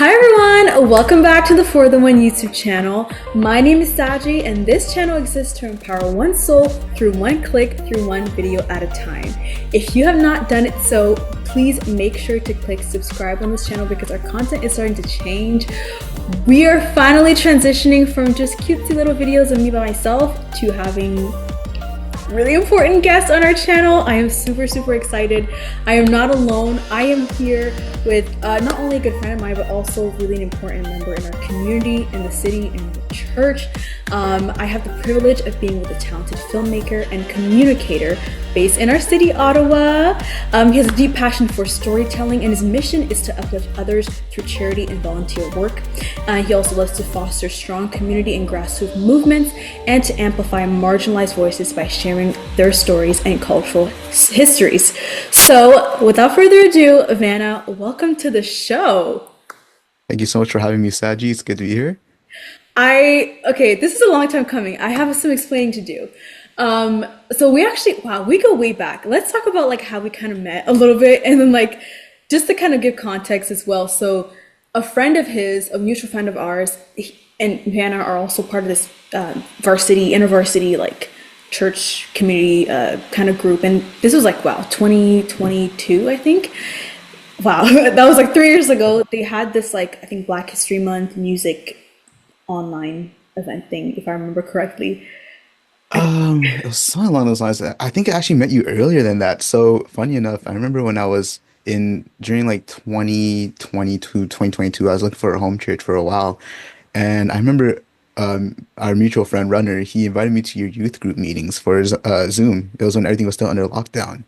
Hi everyone, welcome back to the For the One YouTube channel. My name is Saji and this channel exists to empower one soul through one click, through one video at a time. If you have not done it so, please make sure to click subscribe on this channel because our content is starting to change. We are finally transitioning from just cutesy little videos of me by myself to having really important guests on our channel. I am super excited. I am not alone. I am here with not only a good friend of mine, but also really an important member in our community, in the city, in the church. I have the privilege of being with a talented filmmaker and communicator based in our city, Ottawa. He has a deep passion for storytelling and his mission is to uplift others through charity and volunteer work. He also loves to foster strong community and grassroots movements and to amplify marginalized voices by sharing their stories and cultural histories. So without further ado, Vana, welcome to the show. Thank you so much for having me, Saji. It's good to be here. Okay, this is a long time coming. I have some explaining to do. So we actually, wow, we go way back. Let's talk about like how we kind of met a little bit and then like just to kind of give context as well. So a friend of his, a mutual friend of ours, and Hannah are also part of this intervarsity like church community kind of group. And this was like, wow, 2022, I think. Wow, that was like 3 years ago. They had this like, I think Black History Month music online event thing, if I remember correctly. I It was something along those lines. I think I actually met you earlier than that. So funny enough, I remember when I was in during like 2022, 2022, I was looking for a home church for a while. And I remember our mutual friend Runner, he invited me to your youth group meetings for Zoom. It was when everything was still under lockdown.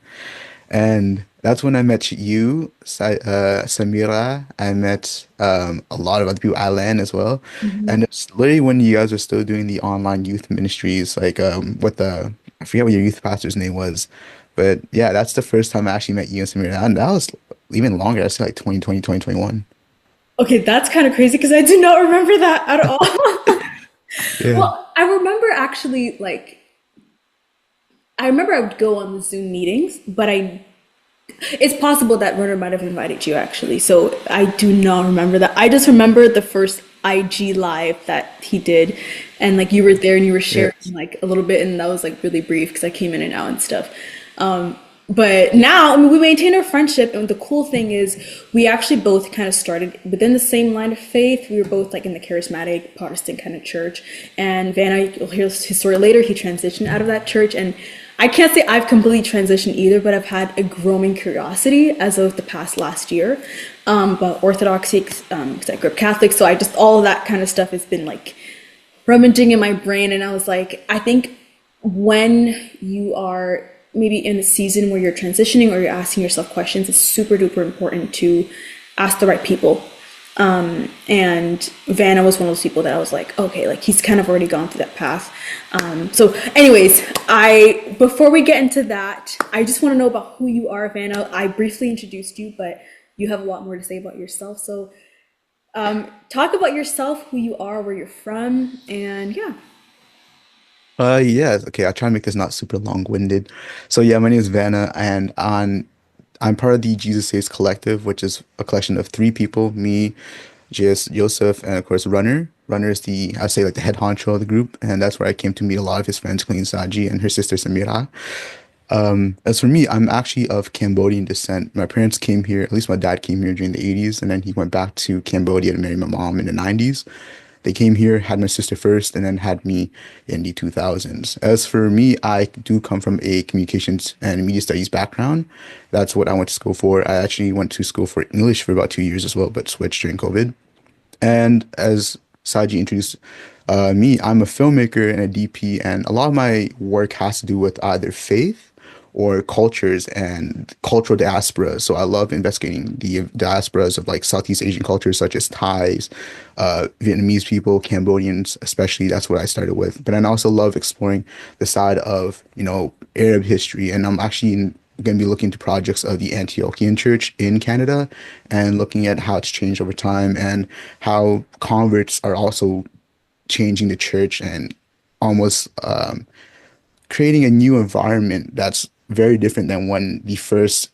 And that's when I met you, Samira. I met a lot of other people, Alan as well. And Mhm. it's literally when you guys were still doing the online youth ministries, like with I forget what your youth pastor's name was. But yeah, that's the first time I actually met you and Samira. And that was even longer. I say like 2020, 2021. Okay, that's kind of crazy because I do not remember that at all. Yeah. Well, I remember actually like I remember I would go on the Zoom meetings, but I it's possible that Runner might have invited you actually. So I do not remember that. I just remember the first IG live that he did, and like you were there and you were sharing Yes. like a little bit, and that was like really brief because I came in and out and stuff. But now, I mean, we maintain our friendship, and the cool thing is, we actually both kind of started within the same line of faith. We were both like in the charismatic Protestant kind of church, and Vanna, you'll hear his story later. He transitioned out of that church, and I can't say I've completely transitioned either, but I've had a growing curiosity as of the past last year about Orthodoxy, because I grew up Catholic, so I just all of that kind of stuff has been like rummaging in my brain, and I was like, I think when you are maybe in a season where you're transitioning or you're asking yourself questions, it's super duper important to ask the right people. And Vanna was one of those people that I was like, okay, like he's kind of already gone through that path. So, anyways, I before we get into that, I just want to know about who you are, Vanna. I briefly introduced you, but you have a lot more to say about yourself. So, talk about yourself, who you are, where you're from, and yeah. Yeah, okay, I'll try and make this not super long-winded. So yeah, my name is Vanna and I'm part of the Jesus Saves Collective, which is a collection of three people, me, Joseph, and of course Runner. Runner is I'd say like the head honcho of the group, and that's where I came to meet a lot of his friends, including Saji and her sister Samira. As for me, I'm actually of Cambodian descent. My parents came here, at least my dad came here during the 80s, and then he went back to Cambodia to marry my mom in the 90s. They came here, had my sister first, and then had me in the 2000s. As for me, I do come from a communications and media studies background. That's what I went to school for. I actually went to school for English for about 2 years as well, but switched during COVID. And as Saji introduced me, I'm a filmmaker and a DP, and a lot of my work has to do with either faith or cultures and cultural diaspora. So I love investigating the diasporas of like Southeast Asian cultures such as Thais, Vietnamese people, Cambodians, especially. That's what I started with. But I also love exploring the side of, Arab history. And I'm actually going to be looking to projects of the Antiochian Church in Canada and looking at how it's changed over time and how converts are also changing the church and almost creating a new environment that's very different than when the first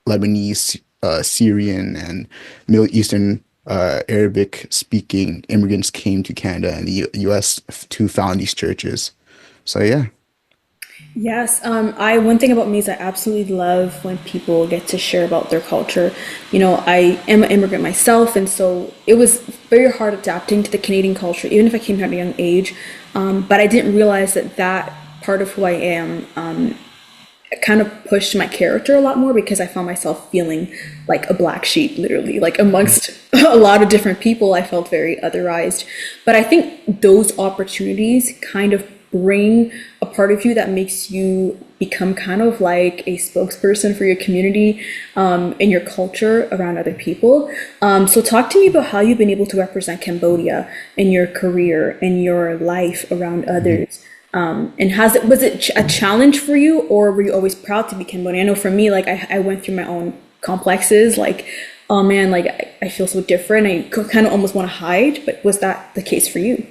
Lebanese, Syrian, and Middle Eastern Arabic speaking immigrants came to Canada and the US to found these churches. So yeah. Yes, I one thing about me is I absolutely love when people get to share about their culture. I am an immigrant myself, and so it was very hard adapting to the Canadian culture, even if I came here at a young age. But I didn't realize that that part of who I am kind of pushed my character a lot more because I found myself feeling like a black sheep, literally, like amongst a lot of different people. I felt very otherized. But I think those opportunities kind of bring a part of you that makes you become kind of like a spokesperson for your community and your culture around other people. So, talk to me about how you've been able to represent Cambodia in your career and your life around Mhm. others. And has it was it a challenge for you, or were you always proud to be Cambodian? I know for me, like I went through my own complexes, like oh man, like I feel so different. I kind of almost want to hide, but was that the case for you?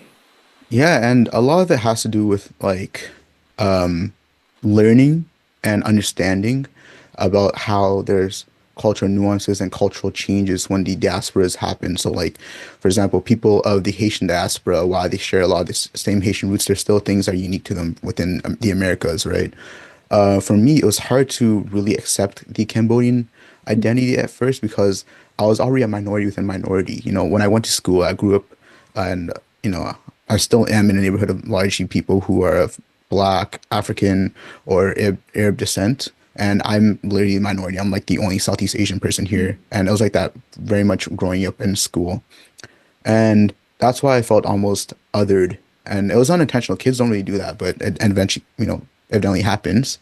Yeah, and a lot of it has to do with like learning and understanding about how there's cultural nuances and cultural changes when the diasporas happen. So, like, for example, people of the Haitian diaspora, while they share a lot of the same Haitian roots, there's still things that are unique to them within the Americas, right? For me, it was hard to really accept the Cambodian identity at first because I was already a minority within minority. When I went to school, I grew up and, you know, I still am in a neighborhood of largely people who are of Black, African, or Arab descent. And I'm literally a minority. I'm like the only Southeast Asian person here. And it was like that very much growing up in school. And that's why I felt almost othered. And it was unintentional. Kids don't really do that, but it and eventually, evidently happens.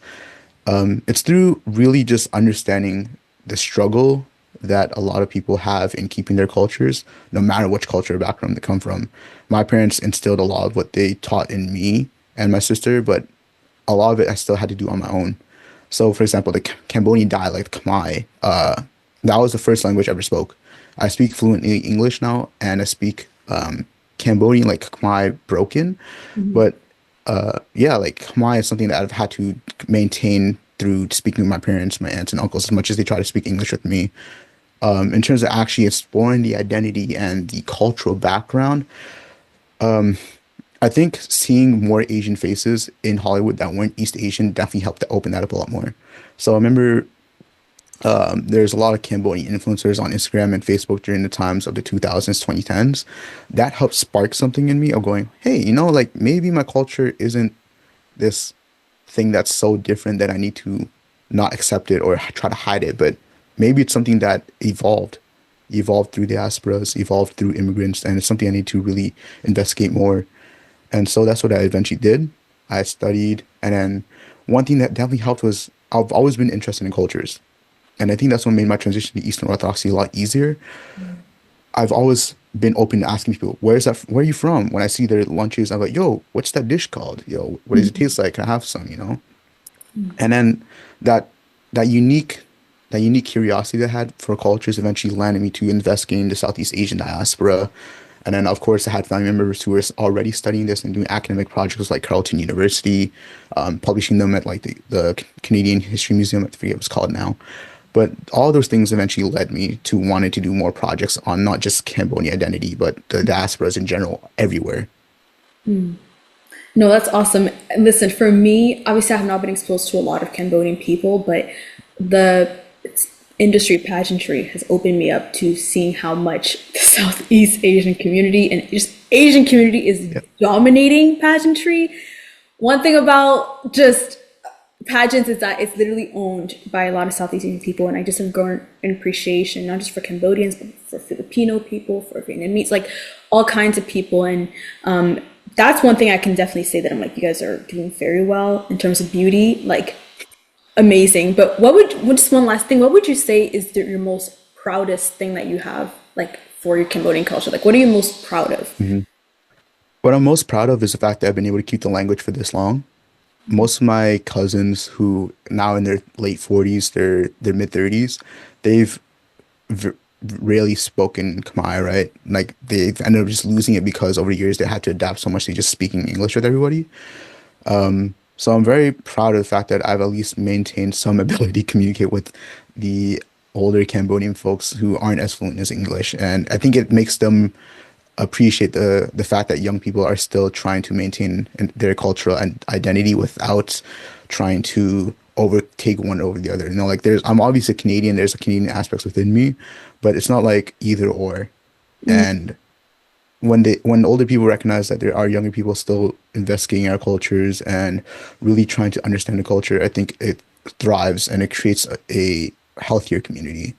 It's through really just understanding the struggle that a lot of people have in keeping their cultures, no matter which culture or background they come from. My parents instilled a lot of what they taught in me and my sister, but a lot of it I still had to do on my own. So, for example, the Cambodian dialect Khmer, that was the first language I ever spoke. I speak fluently English now, and I speak Cambodian like Khmer broken, but yeah, like Khmer is something that I've had to maintain through speaking with my parents, my aunts and uncles, as much as they try to speak English with me. In terms of actually exploring the identity and the cultural background, I think seeing more Asian faces in Hollywood that weren't East Asian definitely helped to open that up a lot more. So I remember there's a lot of Cambodian influencers on Instagram and Facebook during the times of the 2000s, 2010s. That helped spark something in me of going, hey, like maybe my culture isn't this thing that's so different that I need to not accept it or try to hide it, but maybe it's something that evolved through diasporas, evolved through immigrants, and it's something I need to really investigate more. And so that's what I eventually did. I studied, and then one thing that definitely helped was I've always been interested in cultures. And I think that's what made my transition to Eastern Orthodoxy a lot easier. I've always been open to asking people, where are you from? When I see their lunches, I'm like, yo, what's that dish called? Yo, what does it taste like? Can I have some? And then that that unique that unique curiosity that I had for cultures eventually landed me to investigating the Southeast Asian diaspora. And then, of course, I had family members who were already studying this and doing academic projects like Carleton University, publishing them at like the Canadian History Museum. I forget what it's called now. But all those things eventually led me to wanting to do more projects on not just Cambodian identity, but the diasporas in general everywhere. No, that's awesome. Listen, for me, obviously, I have not been exposed to a lot of Cambodian people, but the industry of pageantry has opened me up to seeing how much the Southeast Asian community and just Asian community is Yeah. dominating pageantry. One thing about just pageants is that it's literally owned by a lot of Southeast Asian people, and I just have grown an appreciation not just for Cambodians, but for Filipino people, for Vietnamese, like all kinds of people. And that's one thing I can definitely say that I'm like, you guys are doing very well in terms of beauty, like amazing. But just one last thing, what would you say is your most proudest thing that you have, like for your Cambodian culture? Like, what are you most proud of? Mhm. What I'm most proud of is the fact that I've been able to keep the language for this long. Most of my cousins who now in their late 40s, their mid 30s, they've v rarely spoken Khmer, right? Like they've ended up just losing it because over the years they had to adapt so much to just speaking English with everybody. So I'm very proud of the fact that I've at least maintained some ability to communicate with the older Cambodian folks who aren't as fluent as English, and I think it makes them appreciate the fact that young people are still trying to maintain their cultural and identity without trying to overtake one over the other. You know, like I'm obviously Canadian, there's a Canadian aspects within me, but it's not like either or. And when older people recognize that there are younger people still investigating our cultures and really trying to understand the culture, I think it thrives and it creates a healthier community.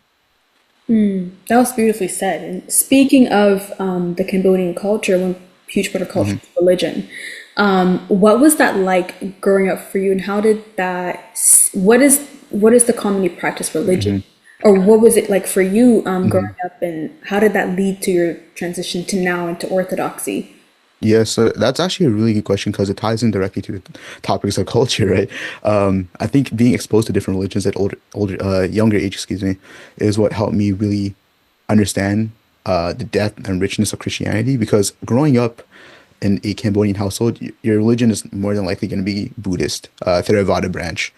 That was beautifully said. And speaking of the Cambodian culture, one huge part of culture Mhm, is religion. What was that like growing up for you, and how did what is the commonly practiced religion, mhm, or what was it like for you growing mhm. up, and how did that lead to your transition to now into orthodoxy? Yeah, so that's actually a really good question because it ties in directly to the topics of culture, right? I think being exposed to different religions at younger age, excuse me, is what helped me really understand the depth and richness of Christianity. Because growing up in a Cambodian household, your religion is more than likely going to be Buddhist, Theravada branch,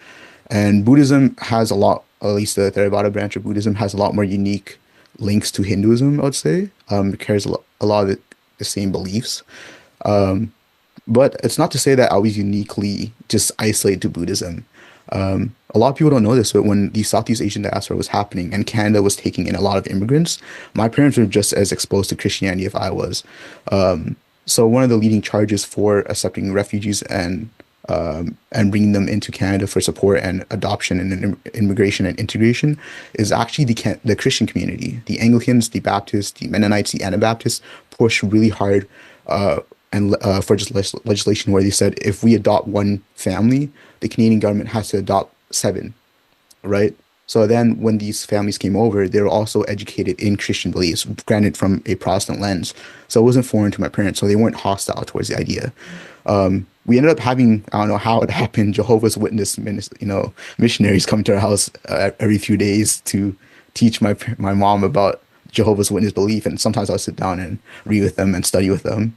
and Buddhism has a lot, at least the Theravada branch of Buddhism has a lot more unique links to Hinduism, I would say. It carries a lot of the same beliefs. But it's not to say that I was uniquely just isolated to Buddhism. A lot of people don't know this, but when the Southeast Asian diaspora was happening and Canada was taking in a lot of immigrants, my parents were just as exposed to Christianity as I was. So one of the leading charges for accepting refugees and bringing them into Canada for support and adoption and immigration and integration is actually the Christian community. The Anglicans, the Baptists, the Mennonites, the Anabaptists push really hard for just legislation where they said if we adopt one family, the Canadian government has to adopt seven, right? So then when these families came over, they were also educated in Christian beliefs, granted from a Protestant lens. So it wasn't foreign to my parents, so they weren't hostile towards the idea. We ended up having, I don't know how it happened, Jehovah's Witness, missionaries come to our house every few days to teach my mom about Jehovah's Witness belief, and sometimes I'll sit down and read with them and study with them.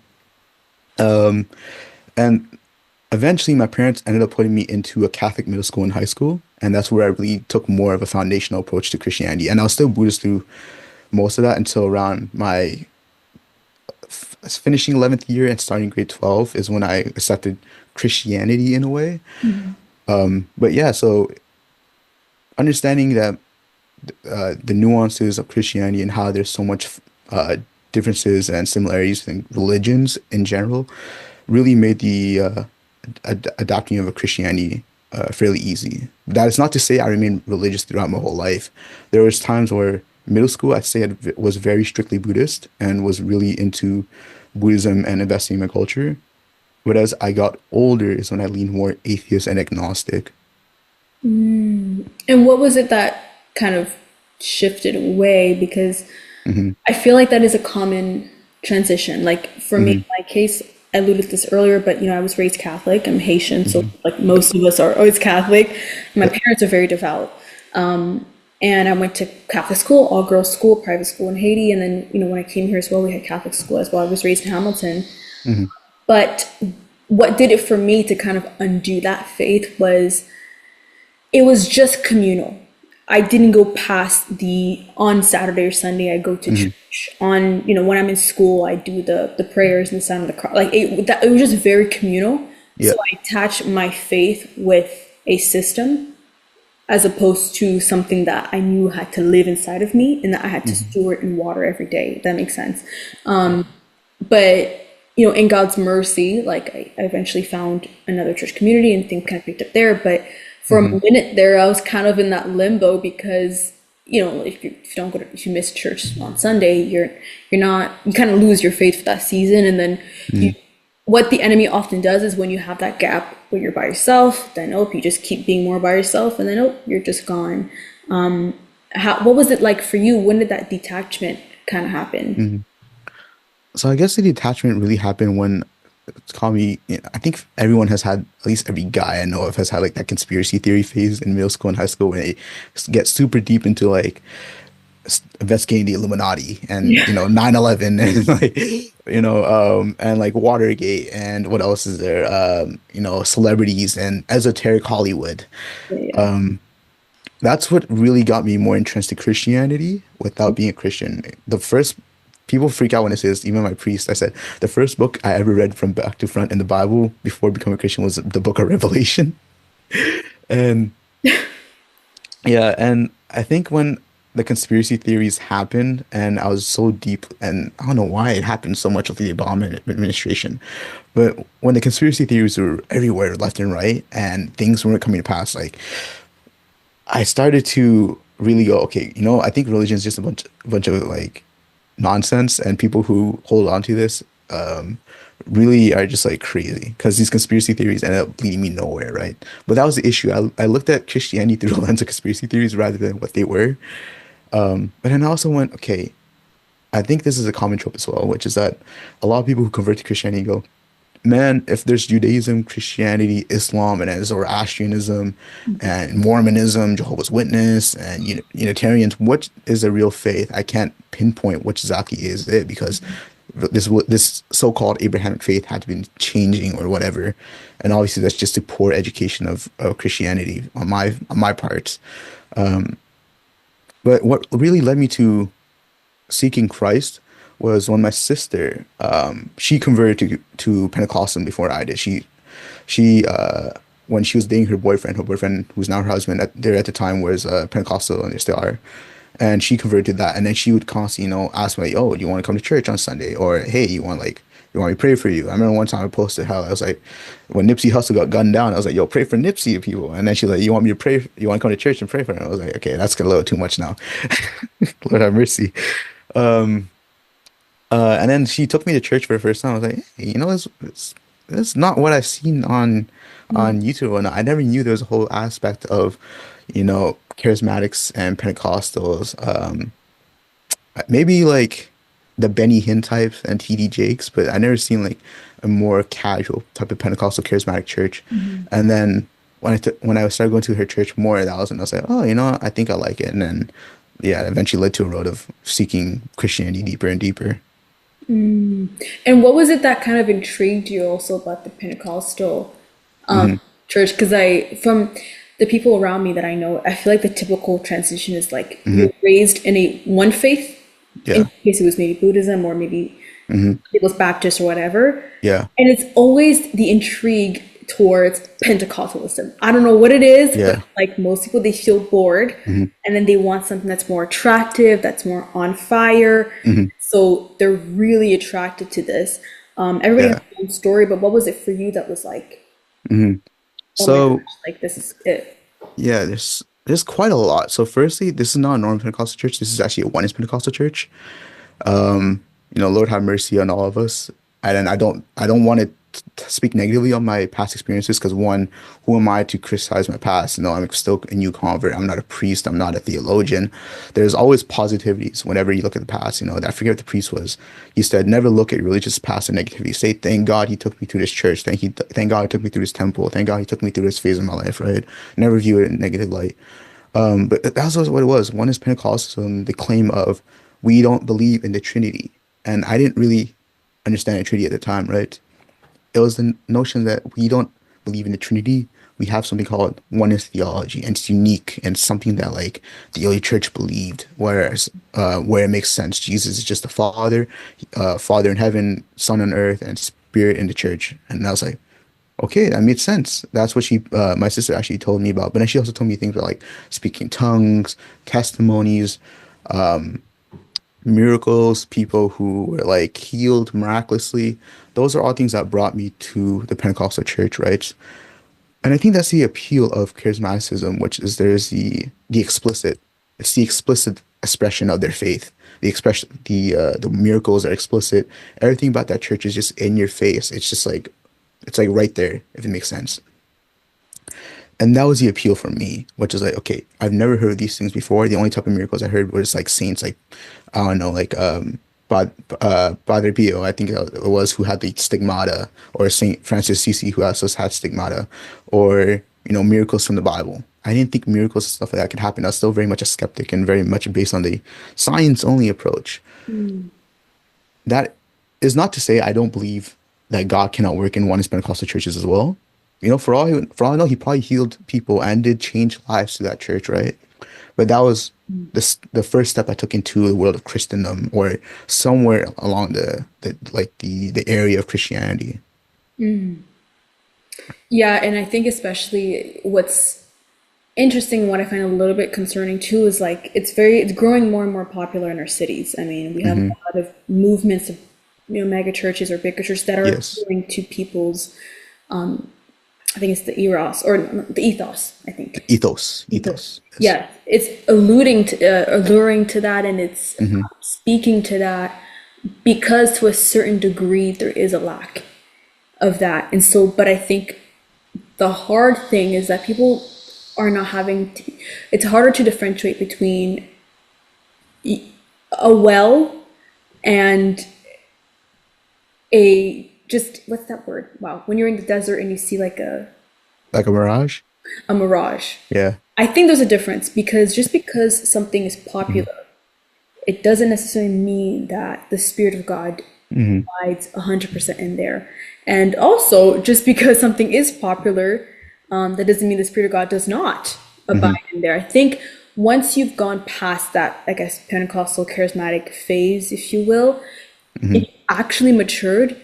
Um, and eventually, my parents ended up putting me into a Catholic middle school and high school, and that's where I really took more of a foundational approach to Christianity. And I was still Buddhist through most of that until around my finishing 11th year and starting grade 12 is when I accepted Christianity in a way. But yeah, so understanding that the nuances of Christianity and how there's so much differences and similarities in religions in general really made the adopting of a Christianity fairly easy. That is not to say I remained religious throughout my whole life. There was times where middle school, I'd say, was very strictly Buddhist and was really into Buddhism and investing in my culture. But as I got older, is when I leaned more atheist and agnostic. And what was it that kind of shifted away? Because Hmm. I feel like that is a common transition. Like for me, in Hmm. my case, I alluded to this earlier, but I was raised Catholic. I'm Haitian, so Hmm. like most of us are always Catholic. My Yep. parents are very devout. And I went to Catholic school, all girls school, private school in Haiti. And then, when I came here as well, we had Catholic school as well. I was raised in Hamilton. Hmm. But what did it for me to kind of undo that faith was it was just communal. I didn't go past the on Saturday or Sunday I go to Hmm. church. On when I'm in school I do the prayers and the sound of the cross. Like it was just very communal. So Yep. I attached my faith with a system as opposed to something that I knew had to live inside of me and that I had to Hmm. steward and water every day. If that makes sense. But in God's mercy, like I eventually found another church community and things kind of picked up there. But for a Hmm. minute there, I was kind of in that limbo because if you don't go to if you miss church on Sunday, you're not you kind of lose your faith for that season, and then you. Hmm. What the enemy often does is when you have that gap where you're by yourself, then you just keep being more by yourself, and then you're just gone. What was it like for you? When did that detachment kind of happen? Hmm. So I guess the detachment really happened when it's called me. I think everyone has had, at least every guy I know of has had like that conspiracy theory phase in middle school and high school when they get super deep into like investigating the Illuminati and Yeah. 9/11 and like and like Watergate and what else is there celebrities and esoteric Hollywood. Yeah. that's what really got me more entrenched in Christianity without being a Christian. The first people freak out when it says, even my priest, I said the first book I ever read from back to front in the Bible before becoming a Christian was the book of Revelation. And yeah, and I think when the conspiracy theories happened, and I was so deep, and I don't know why it happened so much with the Obama administration, but when the conspiracy theories were everywhere, left and right, and things weren't coming to pass, like I started to really go, okay, I think religion is just a bunch of like nonsense, and people who hold on to this really are just like crazy because these conspiracy theories end up leading me nowhere, right? But that was the issue. I looked at Christianity through the lens of conspiracy theories rather than what they were. But then I also went, okay, I think this is a common trope as well, which is that a lot of people who convert to Christianity go, man, if there's Judaism, Christianity, Islam, and then Zoroastrianism, and Mormonism, Jehovah's Witness, and Unitarians, what is a real faith? I can't pinpoint which exactly is it because this so-called Abrahamic faith had to be changing or whatever, and obviously that's just a poor education of Christianity on my part. But what really led me to seeking Christ was when my sister, she converted to Pentecostalism before I did. She when she was dating her boyfriend who's now her husband, there at the time was Pentecostal and they still are. And she converted to that, and then she would constantly, ask me, like, "Oh, do you want to come to church on Sunday?" Or, "Hey, you want me to pray for you?" I remember one time I posted how I was like, when Nipsey Hussle got gunned down, I was like, "Yo, pray for Nipsey, to people." And then she's like, "You want me to pray? You want to come to church and pray for him?" I was like, "Okay, that's a little too much now." Lord have mercy. Um, and then she took me to church for the first time. I was like, hey, it's not what I've seen on YouTube. And I never knew there was a whole aspect of, charismatics and Pentecostals. Maybe like the Benny Hinn types and TD Jakes, but I never seen like a more casual type of Pentecostal charismatic church. And then when I started going to her church more, that was when I was like, oh, I think I like it. And then yeah, it eventually led to a road of seeking Christianity deeper and deeper. And what was it that kind of intrigued you also about the Pentecostal Hmm. church? Because from the people around me that I know, I feel like the typical transition is like Hmm. you're raised in a one faith, in Yeah. case it was maybe Buddhism or maybe Hmm. it was Baptist or whatever. Yeah. And it's always the intrigue towards Pentecostalism. I don't know what it is, but Yeah. like most people, they feel bored Hmm. and then they want something that's more attractive, that's more on fire. Hmm. So they're really attracted to this. Everybody has Yeah. their own story, but what was it for you that was like, Hmm. oh my gosh, So like this is it? yeah, there's quite a lot. So firstly, this is not a normal Pentecostal church. This is actually a oneness Pentecostal church. Lord have mercy on all of us. And then I don't want to speak negatively on my past experiences because one, who am I to criticize my past? No, I'm still a new convert. I'm not a priest. I'm not a theologian. There's always positivities whenever you look at the past. I forget what the priest was. He said, never look at religious past and negativity. Say, thank God he took me through this church. Thank God he took me through this temple. Thank God he took me through this phase of my life, right? Never view it in a negative light. But that's what it was. One is Pentecostalism, the claim of we don't believe in the Trinity. And I didn't really understand the Trinity at the time, right? It was the notion that we don't believe in the Trinity. We have something called oneness theology, and it's unique and something that like the early church believed. Whereas where it makes sense, Jesus is just the Father, Father in heaven, Son on earth, and Spirit in the church. And I was like, okay, that made sense. That's what my sister actually told me about. But then she also told me things about like speaking tongues, testimonies, miracles, people who were like healed miraculously. Those are all things that brought me to the Pentecostal church, right? And I think that's the appeal of charismaticism, which is there's the explicit, it's the explicit expression of their faith. The miracles are explicit. Everything about that church is just in your face. It's like right there, if it makes sense. And that was the appeal for me, which is like, okay, I've never heard of these things before. The only type of miracles I heard was like saints, like I don't know, like Padre Pio, I think it was, who had the stigmata, or Saint Francis Assisi, who also had stigmata, or miracles from the Bible. I didn't think miracles and stuff like that could happen. I was still very much a skeptic and very much based on the science only approach. That is not to say I don't believe that God cannot work in one Pentecostal churches as well. For all I know, he probably healed people and did change lives to that church, right? But that was Mm. the first step I took into the world of Christendom, or somewhere along the area of Christianity. Yeah, and I think especially what's interesting, what I find a little bit concerning too, is like it's growing more and more popular in our cities. I mean, we have Hmm. a lot of movements of mega churches or bigger churches that are Yes. appealing to people's, I think it's the eros or the ethos, I The think. ethos, Ethos. ethos. Yes. Yeah, it's alluring to that, and it's Hmm. speaking to that because to a certain degree there is a lack of that. And so, but I think the hard thing is that people are not having to, it's harder to differentiate between a well and a just what's that word? Wow, when you're in the desert and you see like Like a mirage. a mirage. Yeah. I think there's a difference because just because something is Hmm. popular, it doesn't necessarily mean that the spirit of God Hmm. abides 100% in there. And also, just because something is popular, that doesn't mean the spirit of God does not abide Hmm. in there. I think once you've gone past that, I guess, Pentecostal charismatic phase, if you will, Hmm. if you actually matured,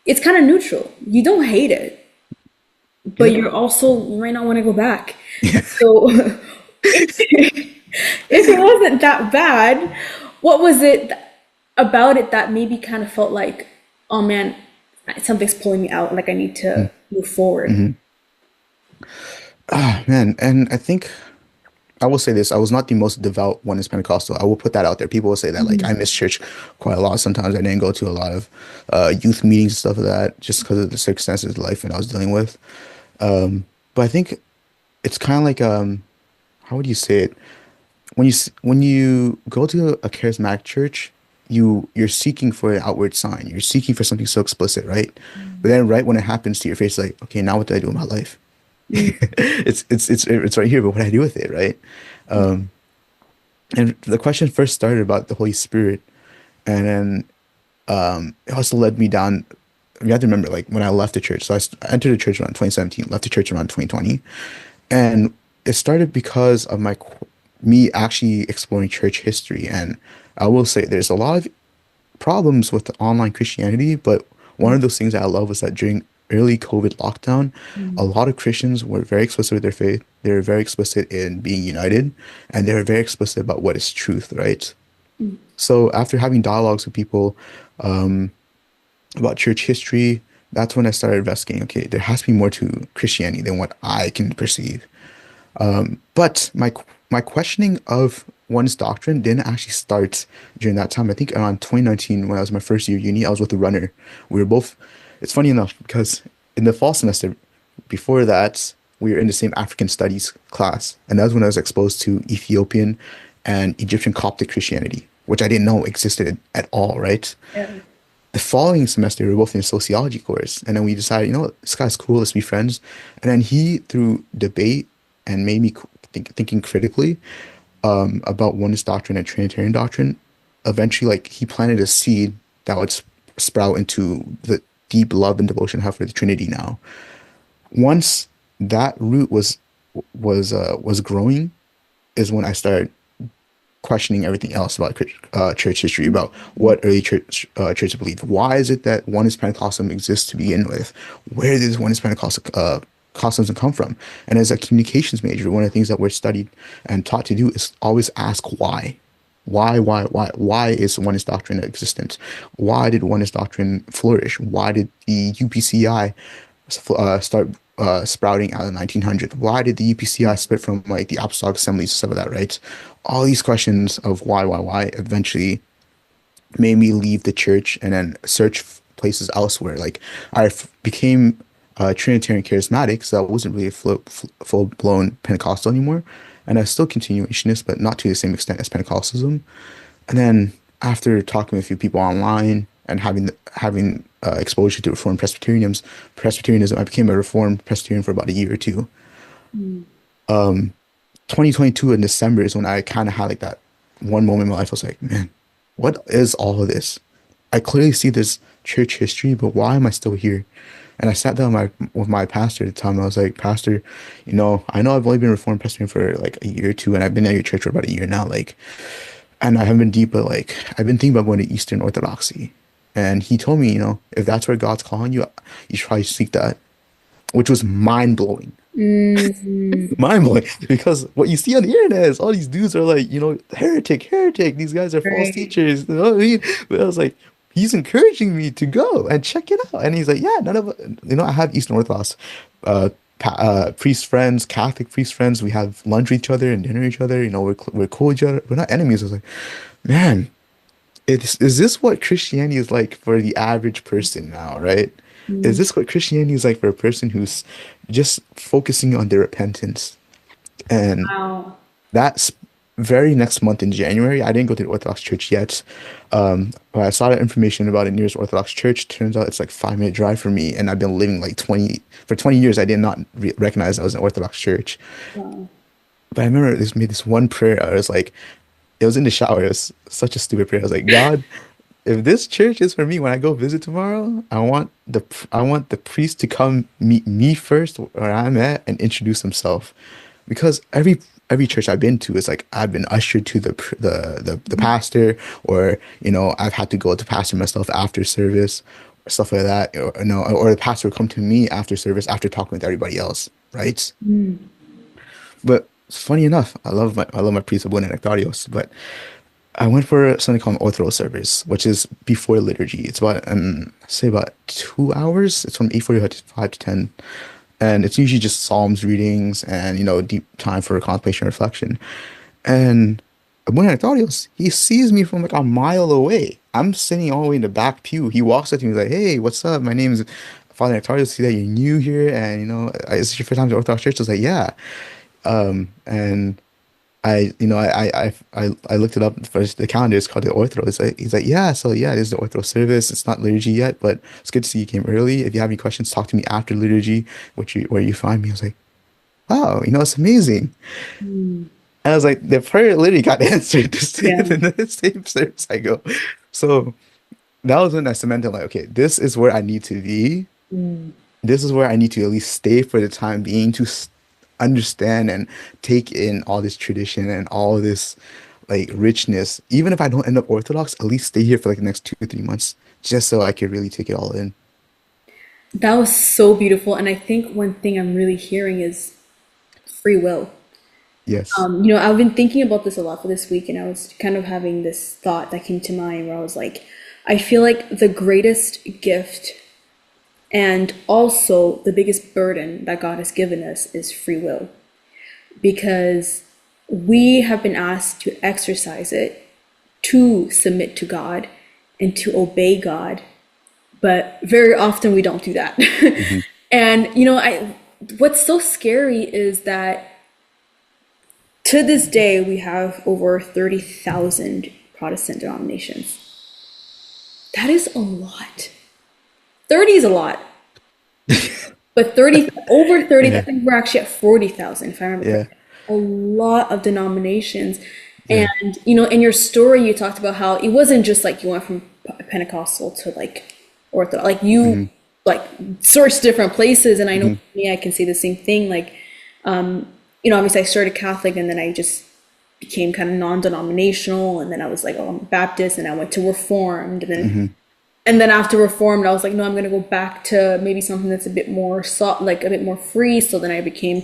it's kind of neutral. You don't hate it, but Yeah. you're also, you might not want to go back. Yeah. So if it wasn't that bad, what was it about it that maybe kind of felt like, oh man, something's pulling me out, like I need to move forward? Hmm. Ah, man. And I think I will say this. I was not the most devout one is Pentecostal. I will put that out there. People will say that like I miss church quite a lot. Sometimes I didn't go to a lot of youth meetings and stuff like that just because of the circumstances of life and I was dealing with. But I think it's kind of like how would you say it? When you go to a charismatic church, you're seeking for an outward sign. You're seeking for something so explicit, right? But then right when it happens to your face, like, okay, now what do I do with my life? It's right here, but what do I do with it, right? And the question first started about the Holy Spirit, and then it also led me down. You have to remember, like when I left the church, so I entered the church around 2017, left the church around 2020, and it started because of me actually exploring church history. And I will say there's a lot of problems with online Christianity, but one of those things that I love was that during early COVID lockdown, a lot of Christians were very explicit with their faith. They were very explicit in being united, and they were very explicit about what is truth, right? So after having dialogues with people about church history, that's when I started investigating, okay, there has to be more to Christianity than what I can perceive. But my questioning of one's doctrine didn't actually start during that time. I think around 2019, when I was in my first year of uni, I was with a runner. We were both. It's funny enough because in the fall semester before that, we were in the same African studies class, and that was when I was exposed to Ethiopian and Egyptian Coptic Christianity, which I didn't know existed at all, right? Yeah. The following semester, we were both in a sociology course, and then we decided, you know what, this guy's cool, let's be friends. And then he, through debate and made me thinking critically about oneness doctrine and Trinitarian doctrine, eventually, like, he planted a seed that would sprout into the deep love and devotion I have for the Trinity now. Once that root was growing, is when I started questioning everything else about church history, about what early church believed. Why is it that oneness Pentecostalism exists to begin with? Where does oneness Pentecostalism come from? And as a communications major, one of the things that we're studied and taught to do is always ask why. Why is oneness doctrine existent? Why did oneness doctrine flourish? Why did the UPCI start sprouting out of the 1900s? Why did the UPCI split from like the Apostolic Assemblies, stuff like that, right? All these questions of why eventually made me leave the church and then search places elsewhere. Like became Trinitarian charismatic, so I wasn't really a full blown Pentecostal anymore, and I was still continuationist, but not to the same extent as Pentecostalism. And then after talking with a few people online and having exposure to Reformed Presbyterianism, I became a Reformed Presbyterian for about a year or two. 2022 in December is when I kind of had like that one moment in my life. I was like, man, what is all of this? I clearly see this church history, but why am I still here? And I sat down with my pastor at the time. I was like, Pastor, I know I've only been Reformed Presbyterian for like a year or two, and I've been at your church for about a year now. Like, and I haven't been deep, but like, I've been thinking about going to Eastern Orthodoxy. And he told me, if that's where God's calling you, you should probably seek that, which was mind blowing. Mm, Mind blowing because what you see on the internet is all these dudes are like, heretic, heretic. These guys are false right. teachers. You know what I mean? But I was like, he's encouraging me to go and check it out. And he's like, yeah, none of I have Eastern Orthodox priest friends, Catholic priest friends. We have lunch with each other and dinner with each other. We're cool with each other. We're not enemies. I was like, man, is this what Christianity is like for the average person now, right? Is Mm, this what Christianity is like for a person who's just focusing on their repentance? And wow. that's very next month in January. I didn't go to the Orthodox Church yet. But I saw that information about the nearest Orthodox church. Turns out it's like 5 minute drive for me, and I've been living like 20 years. I did not recognize I was an Orthodox church. Wow. But I remember this made this one prayer. I was like, it was in the shower. It was such a stupid prayer. I was like, God, if this church is for me when I go visit tomorrow, I want the priest to come meet me first where I'm at and introduce himself, because every church I've been to is like I've been ushered to the pastor, or I've had to go to pastor myself after service or stuff like that, or no, or the pastor will come to me after service after talking with everybody else, right? Mm, But funny enough, I love my priest of Benedictarios, but I went for something called an Orthro service, which is before liturgy. It's about say about 2 hours. It's from 8:45 to 10, and it's usually just Psalms readings and deep time for contemplation and reflection. And when I thought he sees me from like a mile away. I'm sitting all the way in the back pew. He walks up to me, he's like, "Hey, what's up? My name is Father Nectarios. See that you're new here, and is this your first time to Orthodox Church?" I was like, "Yeah." And I looked it up for the calendar. It's called the Ortho. He's like, yeah, so yeah, this is the Ortho service. It's not liturgy yet, but it's good to see you came early. If you have any questions, talk to me after liturgy, where you find me. I was like, wow, it's amazing. mm, And I was like, the prayer literally got answered yeah. in the same service I go. So that was when I cemented like, okay, this is where I need to be. Mm. This is where I need to at least stay for the time being to understand and take in all this tradition and all this like richness. Even if I don't end up Orthodox, at least stay here for like the next 2 or 3 months, just so I could really take it all in. That was so beautiful. And I think one thing I'm really hearing is free will. Yes. I've been thinking about this a lot for this week, and I was kind of having this thought that came to mind where I was like, I feel like the greatest gift and also the biggest burden that God has given us is free will, because we have been asked to exercise it, to submit to God, and to obey God, but very often we don't do that. Hmm. And I what's so scary is that to this day we have over 30,000 Protestant denominations. That is a lot. 30 is a lot. But 30, over 30, I Yeah. think we're actually at 40,000 if I remember Yeah. correctly. A lot of denominations. And, Yeah. in your story, you talked about how it wasn't just like you went from Pentecostal to like Orthodox. Like you Hmm. like sourced different places. And I know Hmm. for me, I can say the same thing. Like, obviously I started Catholic and then I just became kind of non-denominational. And then I was like, oh, I'm Baptist, and I went to Reformed. Hmm. And then after Reformed, I was like, no, I'm gonna go back to maybe something that's a bit more soft, like a bit more free. So then I became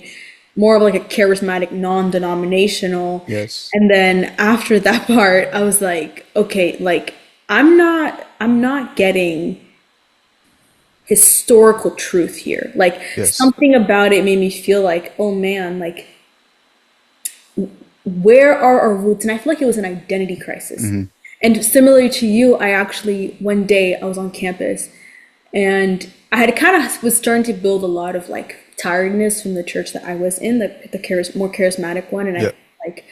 more of like a charismatic, non-denominational. Yes. And then after that part, I was like, okay, like I'm not getting historical truth here. Like Yes. something about it made me feel like, oh man, like where are our roots? And I feel like it was an identity crisis. Hmm. And similarly to you, I actually one day I was on campus and I had kind of was starting to build a lot of like tiredness from the church that I was in, the more charismatic one, and I Yeah. felt like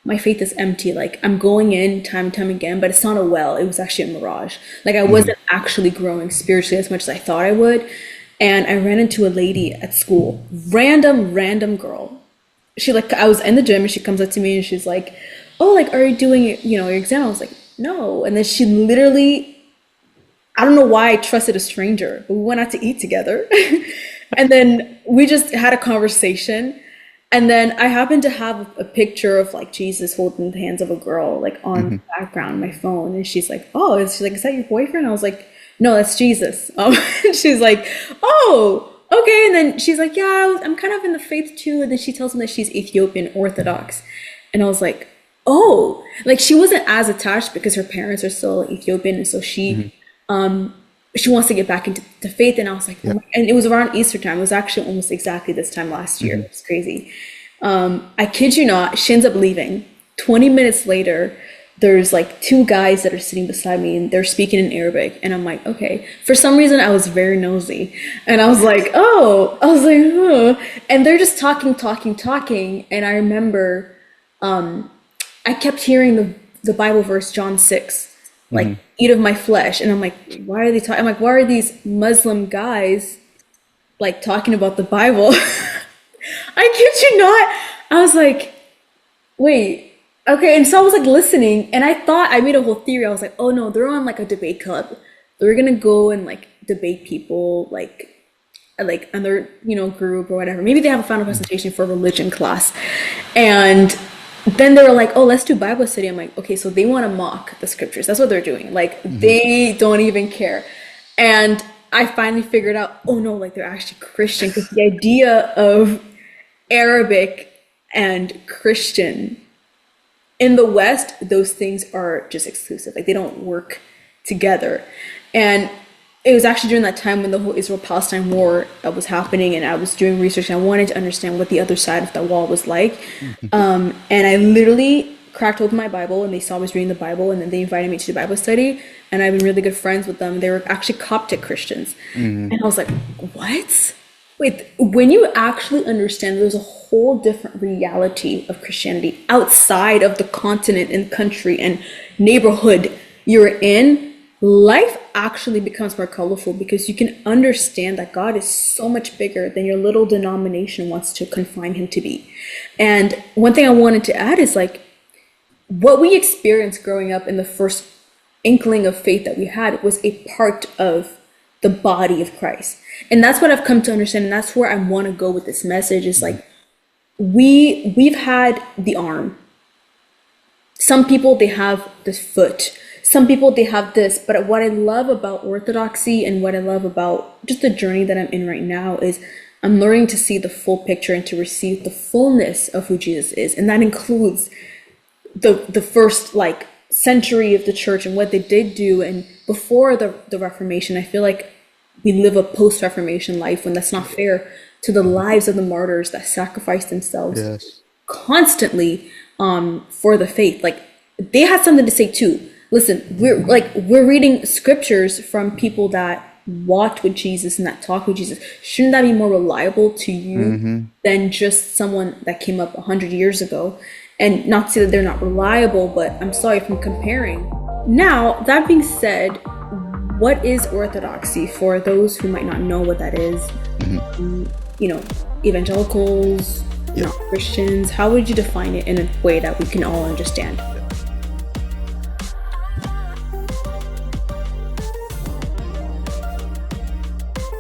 my faith is empty. Like I'm going in time and time again, but it's not a well. It was actually a mirage. Like I Hmm. wasn't actually growing spiritually as much as I thought I would. And I ran into a lady at school, random girl. She like I was in the gym and she comes up to me and she's like, "Oh, like are you doing your exam?" I was like, "No." And then she literally I don't know why I trusted a stranger, but we went out to eat together. And then we just had a conversation. And then I happened to have a picture of like Jesus holding the hands of a girl like on the background on my phone. And she's like, oh, she's like, is that your boyfriend? I was like, no, that's Jesus. And she's like, oh, okay. And then she's like, yeah, I'm kind of in the faith too. And then she tells me that she's Ethiopian Orthodox. And I was like, oh, like she wasn't as attached because her parents are still Ethiopian. And so she wants to get back into the faith. And I was like, oh Yeah. my, and it was around Easter time. It was actually almost exactly this time last year. It was crazy. I kid you not, she ends up leaving. 20 minutes later, there's like two guys that are sitting beside me and they're speaking in Arabic. And I'm like, okay. For some reason, I was very nosy. And I was like, oh, I was like, huh. And they're just talking. And I remember I kept hearing the Bible verse, John 6, like, eat of my flesh. And I'm like, why are they talking? I'm like, why are these Muslim guys like talking about the Bible? I kid you not. I was like, wait, okay. And so I was like listening, and I thought I made a whole theory. I was like, oh no, they're on like a debate club. They're gonna go and like debate people, like on their group or whatever. Maybe they have a final presentation for a religion class, and then they were like, oh, let's do Bible study. I'm like, okay, so they want to mock the scriptures. That's what they're doing. Like they don't even care. And I finally figured out, oh no, like they're actually Christian, because the idea of Arabic and Christian in the West, those things are just exclusive. Like they don't work together. And it was actually during that time when the whole Israel-Palestine war was happening, and I was doing research and I wanted to understand what the other side of that wall was like. And I literally cracked open my Bible, and they saw I was reading the Bible, and then they invited me to the Bible study, and I've been really good friends with them. They were actually Coptic Christians. And I was like, what? Wait, when you actually understand there's a whole different reality of Christianity outside of the continent and country and neighborhood you're in, life actually becomes more colorful, because you can understand that God is so much bigger than your little denomination wants to confine him to be. And one thing I wanted to add is like what we experienced growing up in the first inkling of faith that we had was a part of the body of Christ. And that's what I've come to understand, and that's where I want to go with this message is like we've had the arm. Some people, they have the foot. Some people, they have this. But what I love about Orthodoxy and what I love about just the journey that I'm in right now is I'm learning to see the full picture and to receive the fullness of who Jesus is. And that includes the first like century of the church and what they did do. And before the Reformation, I feel like we live a post-Reformation life when that's not fair to the lives of the martyrs that sacrificed themselves constantly for the faith. Like they had something to say too. Listen, we're reading scriptures from people that walked with Jesus and that talked with Jesus. Shouldn't that be more reliable to you than just someone that came up 100 years ago? And not to say that they're not reliable, but I'm sorry if I'm comparing. Now, that being said, what is Orthodoxy for those who might not know what that is? Evangelicals, not Christians. How would you define it in a way that we can all understand?